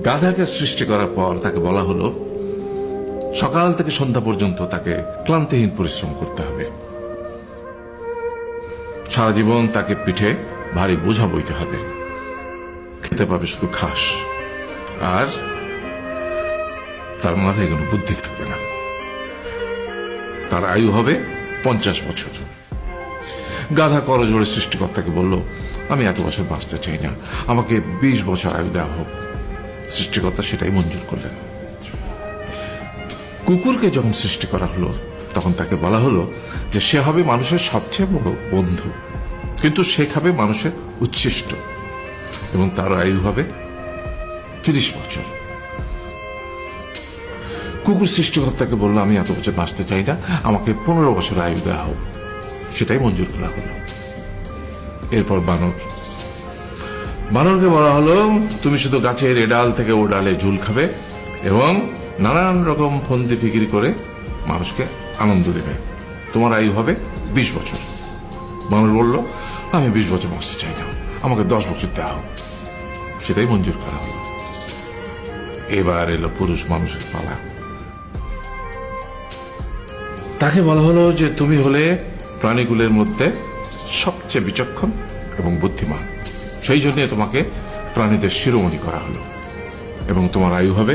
গাধাকে সৃষ্টি করার পর তাকে বলা হলো সকাল থেকে সন্ধ্যা পর্যন্ত তাকে ক্লান্তিহীন পরিশ্রম করতে হবে। সারা জীবন তাকে পিঠে ভারী বোঝা বইতে হবে, খেতে পাবে শুধু ঘাস, আর তার মাথায় কোনো বুদ্ধি থাকবে না। তার আয়ু হবে 50 বছর। গাধা করজোড়ে সৃষ্টিকর্তাকে বলল, আমি এত বছর বাঁচতে চাই না, আমাকে 20 বছর আয়ু দেওয়া হোক। সৃষ্টিকর্তা সেটাই মঞ্জুর করলেন। কুকুরকে যখন সৃষ্টি করা হলো তখন তাকে বলা হলো যে সে হবে মানুষের সবচেয়ে বড় বন্ধু, কিন্তু সে খাবে মানুষের উচ্ছিষ্ট, এবং তার আয়ু হবে 30 বছর। কুকুর সৃষ্টিকর্তাকে বলল, আমি এত বছর বাঁচতে চাই না, আমাকে 15 বছর আয়ু দেওয়া হোক। সেটাই মঞ্জুর করা হলো। এরপর বানরকে বলা হলো, তুমি শুধু গাছের এ ডাল থেকে ও ডালে ঝুল খাবে এবং নানান রকম ফন্দি ফিকির করে মানুষকে আনন্দ দেবে, তোমার আয়ু হবে 20 বছর। বানর বলল, আমি 20 বছর বাঁচতে চাই না, আমাকে 10 বছর দেওয়া হোক। সেটাই মঞ্জুর করা হলো। এবার এলো পুরুষ মানুষের পালা। তাকে বলা হলো যে তুমি হলে প্রাণীগুলোর মধ্যে সবচেয়ে বিচক্ষণ এবং বুদ্ধিমান, সেই জন্য তোমাকে প্রাণীদের শিরোমণি করা হলো এবং তোমার আয়ু হবে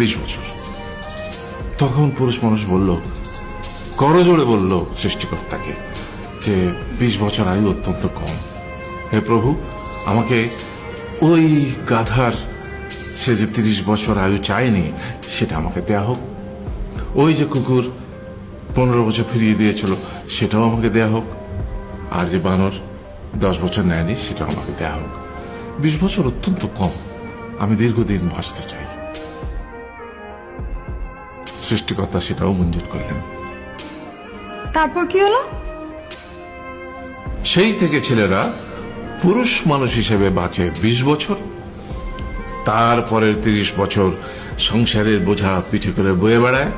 20 বছর। তখন পুরুষ মানুষ বলল, করজোড়ে বলল সৃষ্টিকর্তাকে যে 20 বছর আয়ু অত্যন্ত কম, হে প্রভু, আমাকে ওই গাধার সে যে 30 বছর আয়ু চায়নি সেটা আমাকে দেয়া হোক। ওই যে কুকুর 15 বছর ফিরিয়ে দিয়েছিল সেটাও আমাকে দেয়া হোক। আর যে বানর 10 বছর নেয়নি সেটাও আমাকে দেয়া হোক। 20 বছর অত্যন্ত কম, আমি দীর্ঘদিন বাঁচতে চাই। সৃষ্টিকর্তা সেটাও মঞ্জুর করলেন। তারপর কি হলো? সেই থেকে ছেলেরা পুরুষ মানুষ হিসেবে বাঁচে 20 বছর, তারপরের 30 বছর সংসারের বোঝা পিঠে করে বয়ে বেড়ায়,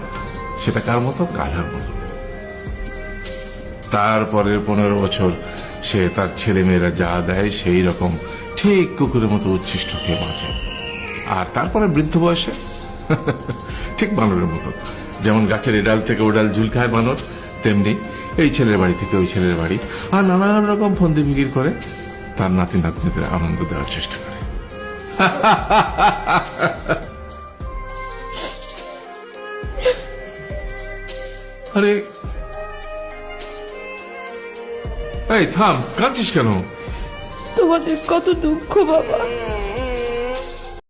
সেটা কার মতো? গাধার মতো। তারপরের 15 বছর সে তার ছেলে মেয়েরা যা দেয় সেই রকম ঠিক কুকুরের মতো উচ্ছিষ্ট খেয়ে বাঁচে। আর তারপরে বৃদ্ধ বয়সে ঠিক বানরের মতো, যেমন গাছের এডাল থেকে ওডাল ঝুল খায় বানর, তেমনি এই ছেলের বাড়ি থেকে ওই ছেলের বাড়ি, আর নানান রকম ফন্দি ফিকির করে তার নাতি নাতনিদের আনন্দ দেওয়ার চেষ্টা করে। আরে এই থাম, কাঁদছিস কেন? তোমাদের কত দুঃখ বাবা।